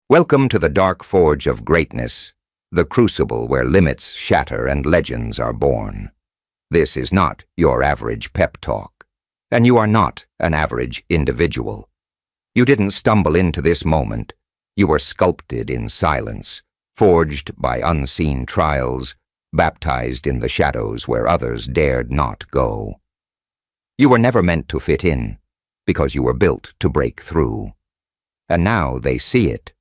Welcome to the dark forge of greatness, the crucible where limits shatter and legends are born. This is not your average pep talk, and you are not an average individual. You didn't stumble into this moment. You were sculpted in silence, forged by unseen trials, baptized in the shadows where others dared not go. You were never meant to fit in, because you were built to break through. And now they see it,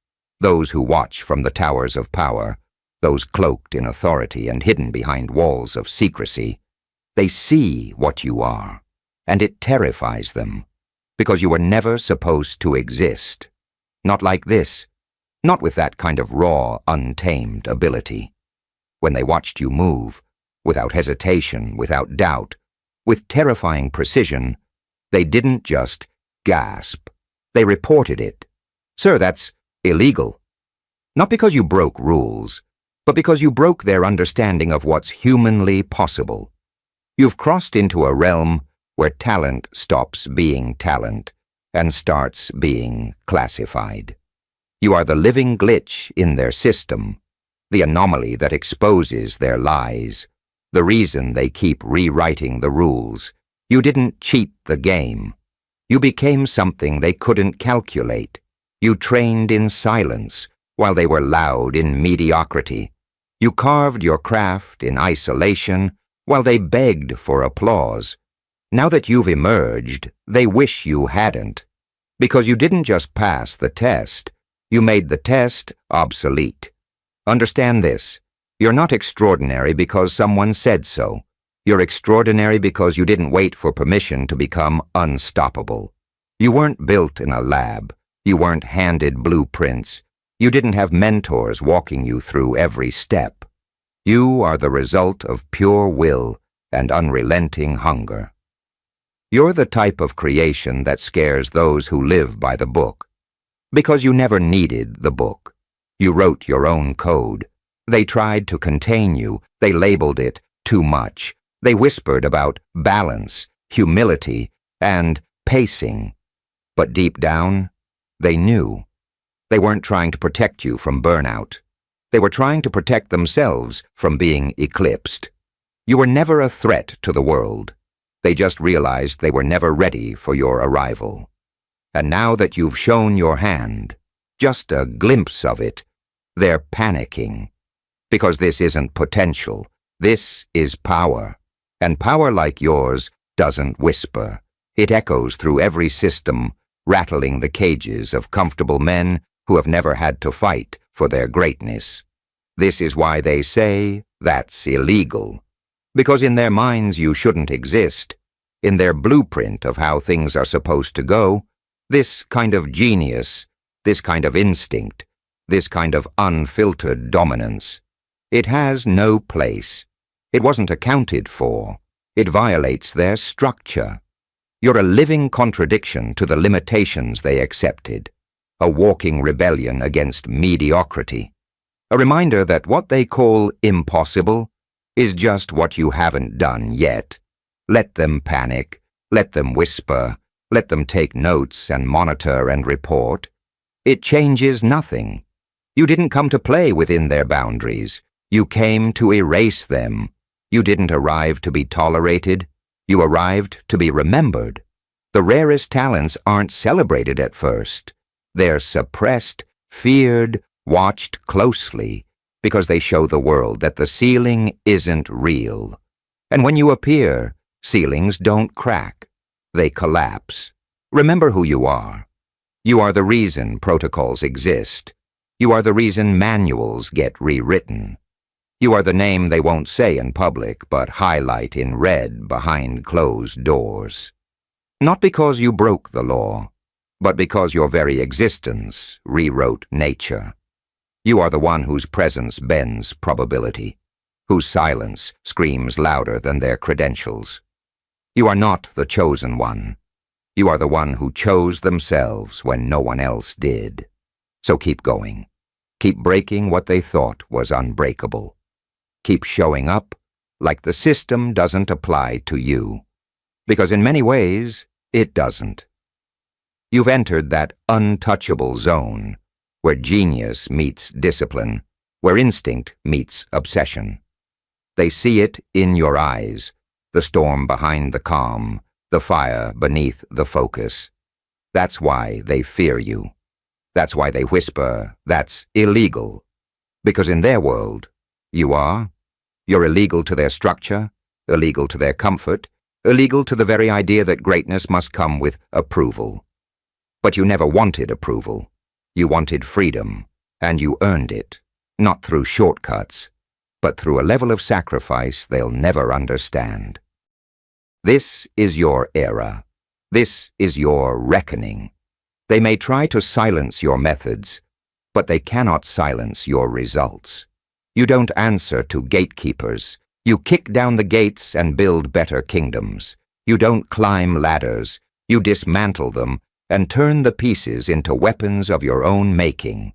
those who watch from the towers of power, those cloaked in authority and hidden behind walls of secrecy. They see what you are, and it terrifies them, because you were never supposed to exist. Not like this, not with that kind of raw, untamed ability. When they watched you move, without hesitation, without doubt, with terrifying precision, they didn't just gasp. They reported it. Sir, that's illegal. Not because you broke rules, but because you broke their understanding of what's humanly possible. You've crossed into a realm where talent stops being talent and starts being classified. You are the living glitch in their system, the anomaly that exposes their lies, the reason they keep rewriting the rules. You didn't cheat the game. You became something they couldn't calculate. You trained in silence while they were loud in mediocrity. You carved your craft in isolation while they begged for applause. Now that you've emerged, they wish you hadn't. Because you didn't just pass the test, you made the test obsolete. Understand this. You're not extraordinary because someone said so. You're extraordinary because you didn't wait for permission to become unstoppable. You weren't built in a lab. You weren't handed blueprints. You didn't have mentors walking you through every step. You are the result of pure will and unrelenting hunger. You're the type of creation that scares those who live by the book. Because you never needed the book. You wrote your own code. They tried to contain you. They labeled it too much. They whispered about balance, humility, and pacing. But deep down, they knew. They weren't trying to protect you from burnout. They were trying to protect themselves from being eclipsed. You were never a threat to the world. They just realized they were never ready for your arrival. And now that you've shown your hand, just a glimpse of it, they're panicking. Because this isn't potential. This is power. And power like yours doesn't whisper. It echoes through every system, rattling the cages of comfortable men who have never had to fight for their greatness. This is why they say that's illegal. Because in their minds you shouldn't exist. In their blueprint of how things are supposed to go, this kind of genius, this kind of instinct, this kind of unfiltered dominance, it has no place. It wasn't accounted for. It violates their structure. You're a living contradiction to the limitations they accepted, a walking rebellion against mediocrity, a reminder that what they call impossible is just what you haven't done yet. Let them panic, let them whisper, let them take notes and monitor and report. It changes nothing. You didn't come to play within their boundaries. You came to erase them. You didn't arrive to be tolerated. You arrived to be remembered. The rarest talents aren't celebrated at first. They're suppressed, feared, watched closely, because they show the world that the ceiling isn't real. And when you appear, ceilings don't crack. They collapse. Remember who you are. You are the reason protocols exist. You are the reason manuals get rewritten. You are the name they won't say in public, but highlight in red behind closed doors. Not because you broke the law, but because your very existence rewrote nature. You are the one whose presence bends probability, whose silence screams louder than their credentials. You are not the chosen one. You are the one who chose themselves when no one else did. So keep going. Keep breaking what they thought was unbreakable. Keep showing up like the system doesn't apply to you. Because in many ways, it doesn't. You've entered that untouchable zone, where genius meets discipline, where instinct meets obsession. They see it in your eyes, the storm behind the calm, the fire beneath the focus. That's why they fear you. That's why they whisper, "That's illegal." Because in their world, you are. You're illegal to their structure, illegal to their comfort, illegal to the very idea that greatness must come with approval. But you never wanted approval. You wanted freedom, and you earned it, not through shortcuts, but through a level of sacrifice they'll never understand. This is your era. This is your reckoning. They may try to silence your methods, but they cannot silence your results. You don't answer to gatekeepers. You kick down the gates and build better kingdoms. You don't climb ladders. You dismantle them and turn the pieces into weapons of your own making.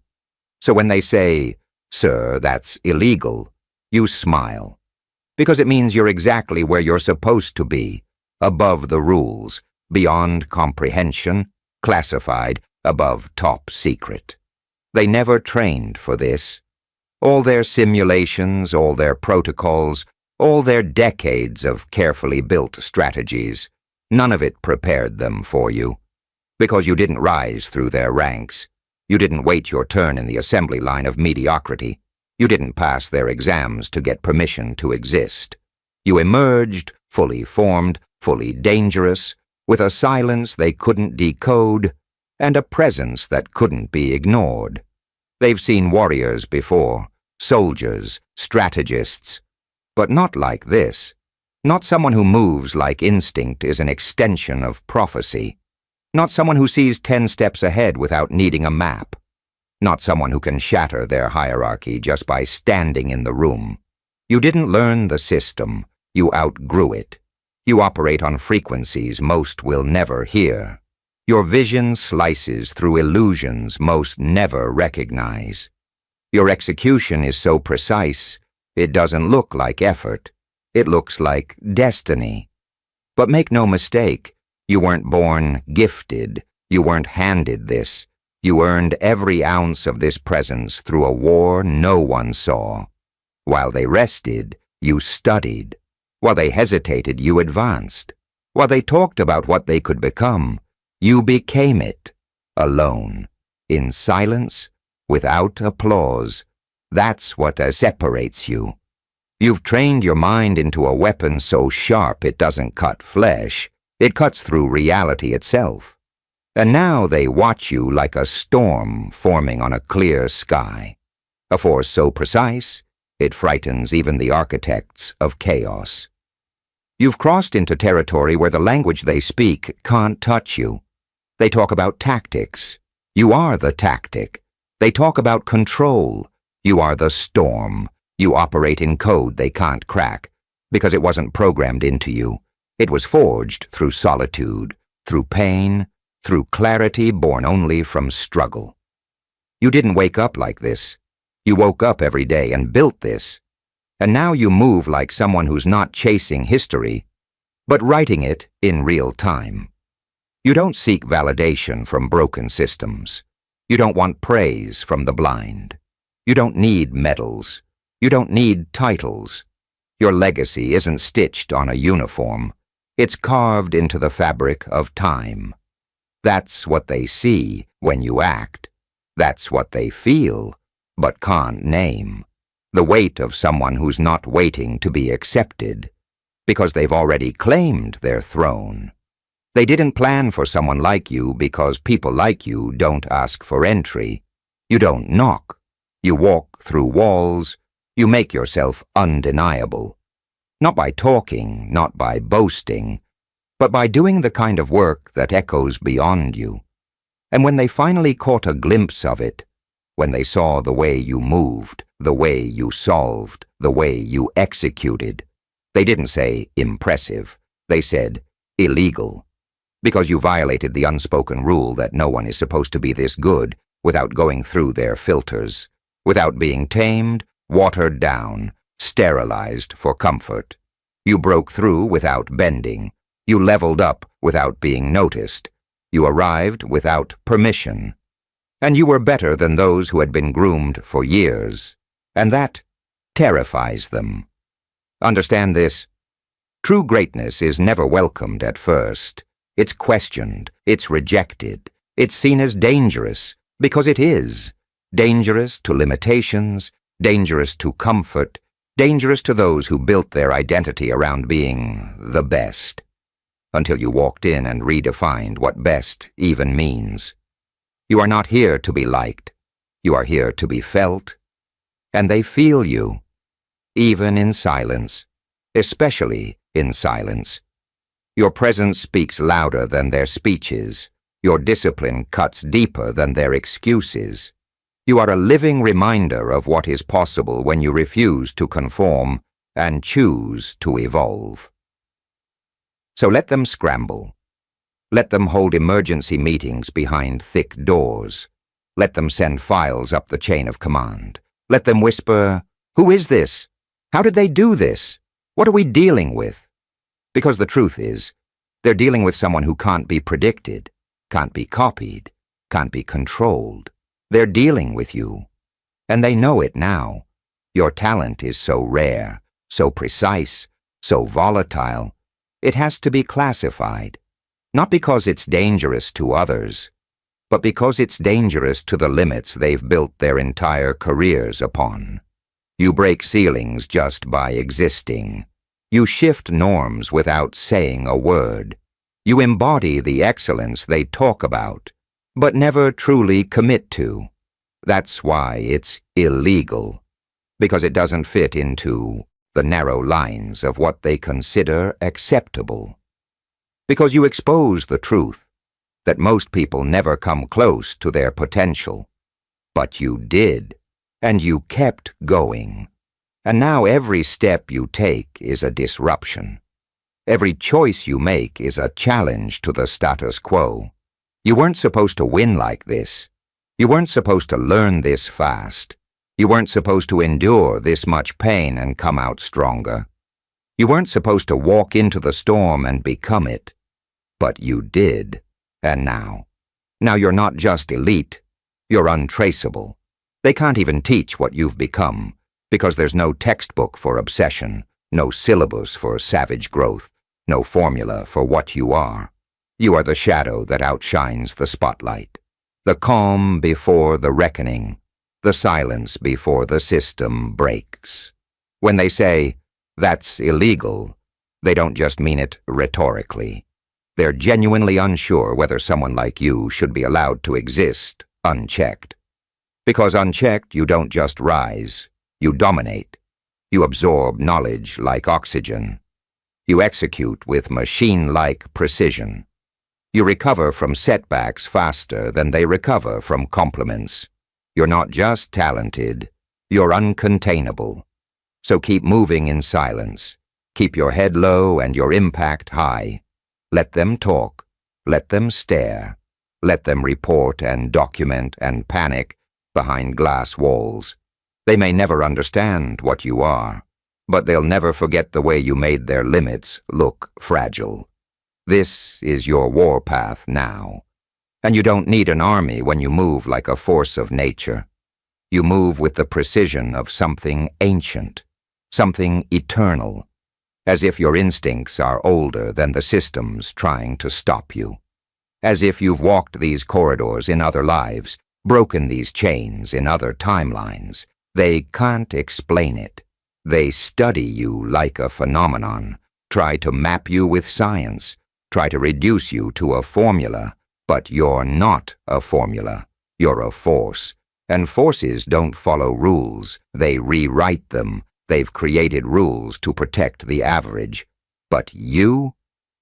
So when they say, "Sir, that's illegal," you smile, because it means you're exactly where you're supposed to be, above the rules, beyond comprehension, classified, above top secret. They never trained for this. All their simulations, all their protocols, all their decades of carefully built strategies, none of it prepared them for you. Because you didn't rise through their ranks. You didn't wait your turn in the assembly line of mediocrity. You didn't pass their exams to get permission to exist. You emerged, fully formed, fully dangerous, with a silence they couldn't decode, and a presence that couldn't be ignored. They've seen warriors before, soldiers, strategists, but not like this. Not someone who moves like instinct is an extension of prophecy. Not someone who sees 10 steps ahead without needing a map. Not someone who can shatter their hierarchy just by standing in the room. You didn't learn the system. You outgrew it. You operate on frequencies most will never hear. Your vision slices through illusions most never recognize. Your execution is so precise, it doesn't look like effort. It looks like destiny. But make no mistake, you weren't born gifted. You weren't handed this. You earned every ounce of this presence through a war no one saw. While they rested, you studied. While they hesitated, you advanced. While they talked about what they could become, you became it, alone, in silence, without applause. That's what separates you. You've trained your mind into a weapon so sharp it doesn't cut flesh. It cuts through reality itself. And now they watch you like a storm forming on a clear sky. A force so precise, it frightens even the architects of chaos. You've crossed into territory where the language they speak can't touch you. They talk about tactics. You are the tactic. They talk about control. You are the storm. You operate in code they can't crack, because it wasn't programmed into you. It was forged through solitude, through pain, through clarity born only from struggle. You didn't wake up like this. You woke up every day and built this. And now you move like someone who's not chasing history, but writing it in real time. You don't seek validation from broken systems. You don't want praise from the blind. You don't need medals. You don't need titles. Your legacy isn't stitched on a uniform. It's carved into the fabric of time. That's what they see when you act. That's what they feel, but can't name. The weight of someone who's not waiting to be accepted, because they've already claimed their throne. They didn't plan for someone like you because people like you don't ask for entry. You don't knock. You walk through walls. You make yourself undeniable. Not by talking, not by boasting, but by doing the kind of work that echoes beyond you. And when they finally caught a glimpse of it, when they saw the way you moved, the way you solved, the way you executed, they didn't say impressive. They said illegal. Because you violated the unspoken rule that no one is supposed to be this good without going through their filters, without being tamed, watered down, sterilized for comfort. You broke through without bending. You leveled up without being noticed. You arrived without permission. and you were better than those who had been groomed for years, and that terrifies them. Understand this. True greatness is never welcomed at first. It's questioned, it's rejected, it's seen as dangerous, because it is. Dangerous to limitations, dangerous to comfort, dangerous to those who built their identity around being the best. Until you walked in and redefined what best even means. You are not here to be liked. You are here to be felt. And they feel you, even in silence, especially in silence. Your presence speaks louder than their speeches. Your discipline cuts deeper than their excuses. You are a living reminder of what is possible when you refuse to conform and choose to evolve. So let them scramble. Let them hold emergency meetings behind thick doors. Let them send files up the chain of command. Let them whisper, "Who is this? How did they do this? What are we dealing with?" Because the truth is, they're dealing with someone who can't be predicted, can't be copied, can't be controlled. They're dealing with you. And they know it now. Your talent is so rare, so precise, so volatile. It has to be classified. Not because it's dangerous to others, but because it's dangerous to the limits they've built their entire careers upon. You break ceilings just by existing. You shift norms without saying a word. You embody the excellence they talk about, but never truly commit to. That's why it's illegal, because it doesn't fit into the narrow lines of what they consider acceptable. Because you expose the truth, that most people never come close to their potential. But you did, and you kept going. And now every step you take is a disruption. Every choice you make is a challenge to the status quo. You weren't supposed to win like this. You weren't supposed to learn this fast. You weren't supposed to endure this much pain and come out stronger. You weren't supposed to walk into the storm and become it. But you did. And now you're not just elite, you're untraceable. They can't even teach what you've become, because there's no textbook for obsession, no syllabus for savage growth, no formula for what you are. You are the shadow that outshines the spotlight, the calm before the reckoning, the silence before the system breaks. When they say, "That's illegal," they don't just mean it rhetorically. They're genuinely unsure whether someone like you should be allowed to exist unchecked. Because unchecked, you don't just rise, you dominate. You absorb knowledge like oxygen. You execute with machine-like precision. You recover from setbacks faster than they recover from compliments. You're not just talented, you're uncontainable. So keep moving in silence. Keep your head low and your impact high. Let them talk. Let them stare. Let them report and document and panic behind glass walls. They may never understand what you are, but they'll never forget the way you made their limits look fragile. This is your warpath now. And you don't need an army when you move like a force of nature. You move with the precision of something ancient, something eternal, as if your instincts are older than the systems trying to stop you. As if you've walked these corridors in other lives, broken these chains in other timelines. They can't explain it. They study you like a phenomenon, try to map you with science, try to reduce you to a formula, but you're not a formula. You're a force. And forces don't follow rules. They rewrite them. They've created rules to protect the average. But you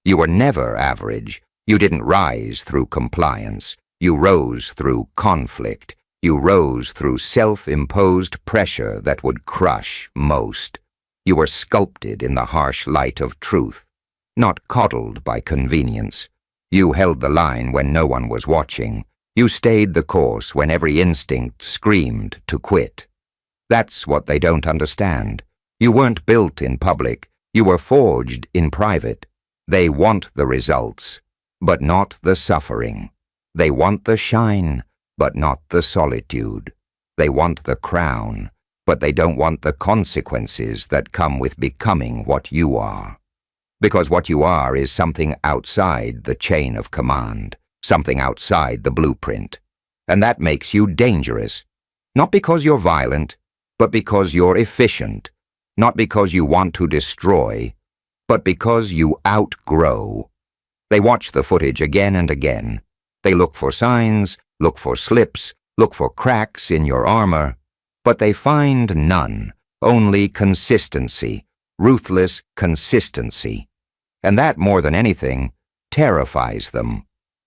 were never average. You didn't rise through compliance. You rose through conflict. You rose through self-imposed pressure that would crush most. You were sculpted in the harsh light of truth, not coddled by convenience. You held the line when no one was watching. You stayed the course when every instinct screamed to quit. That's what they don't understand. You weren't built in public. You were forged in private. They want the results, but not the suffering. They want the shine, but not the solitude. They want the crown, but they don't want the consequences that come with becoming what you are. Because what you are is something outside the chain of command, something outside the blueprint. And that makes you dangerous. Not because you're violent, but because you're efficient. Not because you want to destroy, but because you outgrow. They watch the footage again and again. They look for signs, look for slips, look for cracks in your armor, but they find none, only consistency, ruthless consistency. And that, more than anything, terrifies them,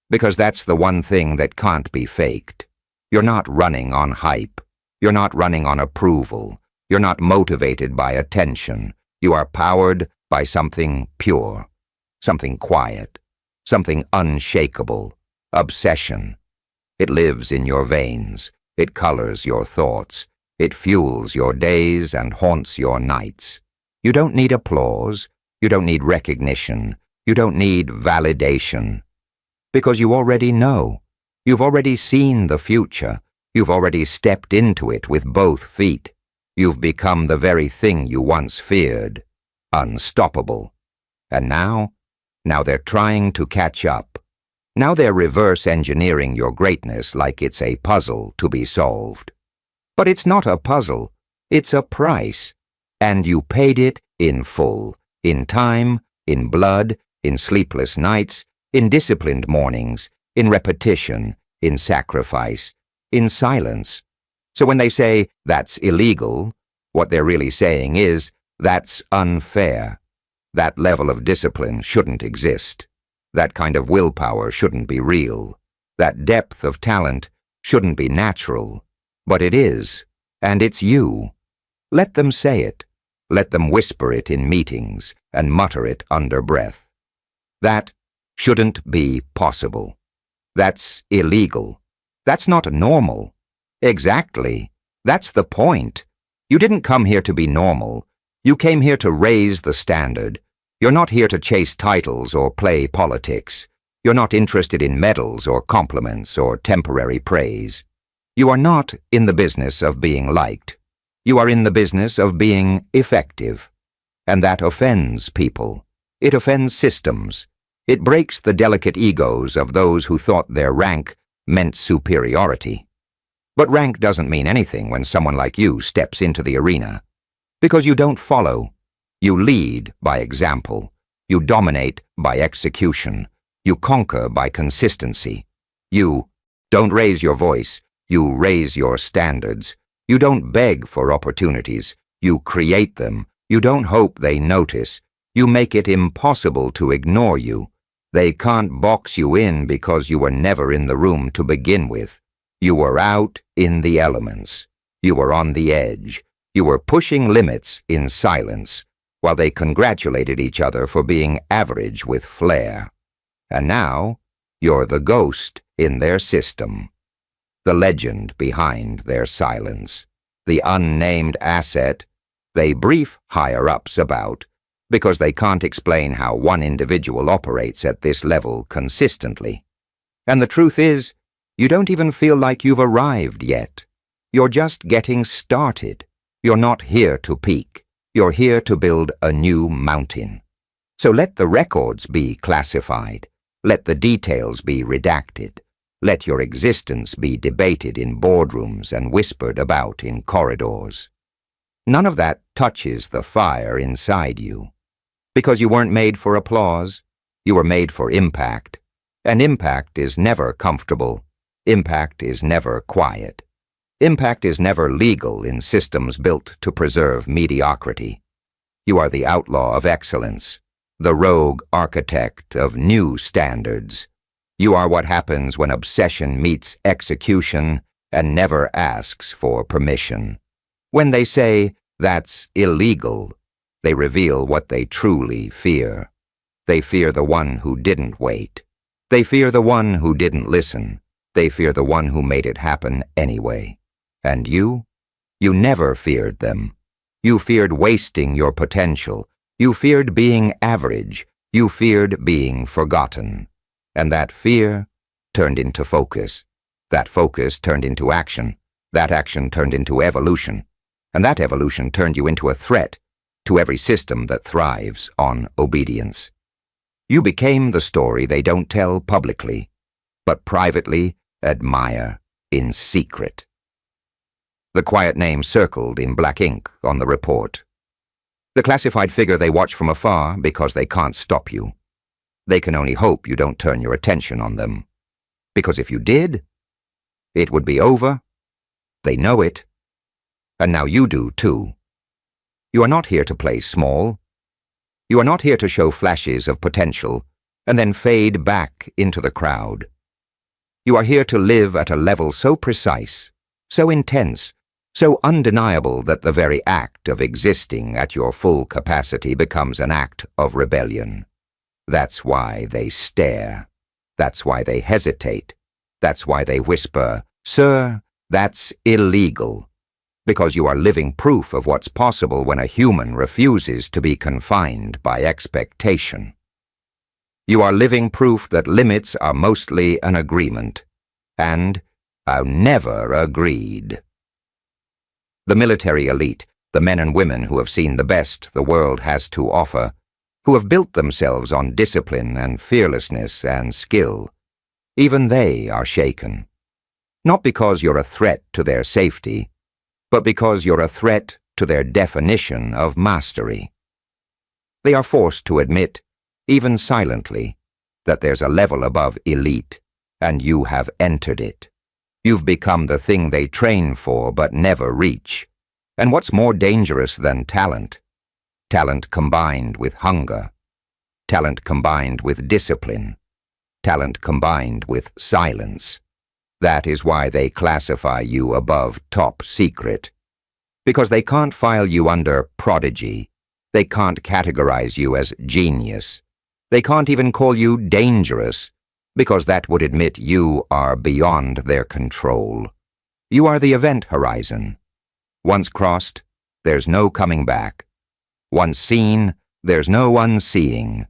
because that's the one thing that can't be faked. You're not running on hype. You're not running on approval. You're not motivated by attention. You are powered by something pure, something quiet, something unshakable, obsession. It lives in your veins. It colors your thoughts. It fuels your days and haunts your nights. You don't need applause. You don't need recognition. You don't need validation. Because you already know. You've already seen the future. You've already stepped into it with both feet. You've become the very thing you once feared. Unstoppable. And now they're trying to catch up. Now they're reverse engineering your greatness like it's a puzzle to be solved. But it's not a puzzle. It's a price. And you paid it in full. In time, in blood, in sleepless nights, in disciplined mornings, in repetition, in sacrifice, in silence. So when they say, that's illegal, what they're really saying is, that's unfair. That level of discipline shouldn't exist. That kind of willpower shouldn't be real. That depth of talent shouldn't be natural. But it is, and it's you. Let them say it. Let them whisper it in meetings and mutter it under breath. That shouldn't be possible. That's illegal. That's not normal. Exactly. That's the point. You didn't come here to be normal. You came here to raise the standard. You're not here to chase titles or play politics. You're not interested in medals or compliments or temporary praise. You are not in the business of being liked. You are in the business of being effective. And that offends people. It offends systems. It breaks the delicate egos of those who thought their rank meant superiority. But rank doesn't mean anything when someone like you steps into the arena. Because you don't follow. You lead by example. You dominate by execution. You conquer by consistency. You don't raise your voice. You raise your standards. You don't beg for opportunities. You create them. You don't hope they notice. You make it impossible to ignore you. They can't box you in because you were never in the room to begin with. You were out in the elements. You were on the edge. You were pushing limits in silence, while they congratulated each other for being average with flair. And now, you're the ghost in their system. The legend behind their silence. The unnamed asset they brief higher-ups about, because they can't explain how one individual operates at this level consistently. And the truth is, you don't even feel like you've arrived yet. You're just getting started. You're not here to peak. You're here to build a new mountain. So let the records be classified. Let the details be redacted. Let your existence be debated in boardrooms and whispered about in corridors. None of that touches the fire inside you. Because you weren't made for applause. You were made for impact. And impact is never comfortable. Impact is never quiet. Impact is never legal in systems built to preserve mediocrity. You are the outlaw of excellence, the rogue architect of new standards. You are what happens when obsession meets execution and never asks for permission. When they say, that's illegal, they reveal what they truly fear. They fear the one who didn't wait. They fear the one who didn't listen. They fear the one who made it happen anyway. And you? You never feared them. You feared wasting your potential. You feared being average. You feared being forgotten. And that fear turned into focus. That focus turned into action. That action turned into evolution. And that evolution turned you into a threat to every system that thrives on obedience. You became the story they don't tell publicly, but privately admire in secret. The quiet name circled in black ink on the report. The classified figure they watch from afar because they can't stop you. They can only hope you don't turn your attention on them. Because if you did, it would be over. They know it. And now you do too. You are not here to play small. You are not here to show flashes of potential and then fade back into the crowd. You are here to live at a level so precise, so intense, so undeniable that the very act of existing at your full capacity becomes an act of rebellion. That's why they stare. That's why they hesitate. That's why they whisper, "Sir, that's illegal." Because you are living proof of what's possible when a human refuses to be confined by expectation. You are living proof that limits are mostly an agreement, and are never agreed. The military elite, the men and women who have seen the best the world has to offer, who have built themselves on discipline and fearlessness and skill, even they are shaken. Not because you're a threat to their safety, but because you're a threat to their definition of mastery. They are forced to admit, even silently, that there's a level above elite, and you have entered it. You've become the thing they train for but never reach. And what's more dangerous than talent? Talent combined with hunger. Talent combined with discipline. Talent combined with silence. That is why they classify you above top secret. Because they can't file you under prodigy. They can't categorize you as genius. They can't even call you dangerous, because that would admit you are beyond their control. You are the event horizon. Once crossed, there's no coming back. Once seen, there's no unseeing.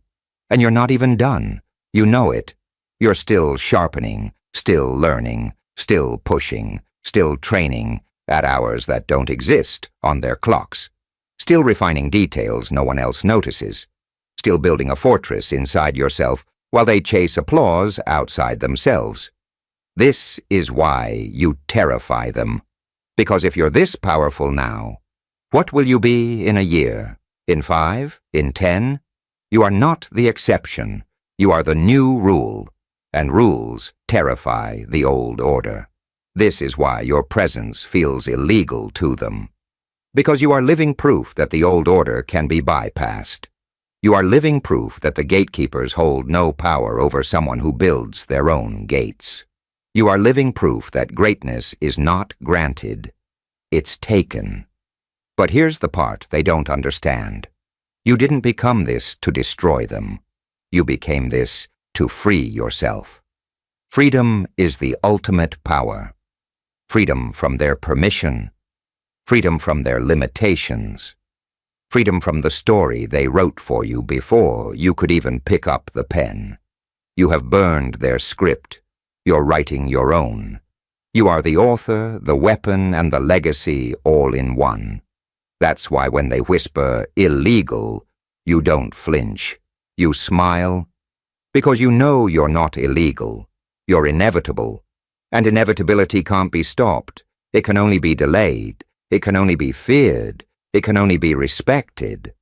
And you're not even done. You know it. You're still sharpening, still learning, still pushing, still training at hours that don't exist on their clocks. Still refining details no one else notices. Still building a fortress inside yourself while they chase applause outside themselves. This is why you terrify them. Because if you're this powerful now, what will you be in a year? In 5? In 10? You are not the exception. You are the new rule. And rules terrify the old order. This is why your presence feels illegal to them. Because you are living proof that the old order can be bypassed. You are living proof that the gatekeepers hold no power over someone who builds their own gates. You are living proof that greatness is not granted. It's taken. But here's the part they don't understand. You didn't become this to destroy them. You became this to free yourself. Freedom is the ultimate power. Freedom from their permission. Freedom from their limitations. Freedom from the story they wrote for you before you could even pick up the pen. You have burned their script. You're writing your own. You are the author, the weapon, and the legacy all in one. That's why when they whisper illegal, you don't flinch. You smile. Because you know you're not illegal. You're inevitable. And inevitability can't be stopped. It can only be delayed. It can only be feared. It can only be respected.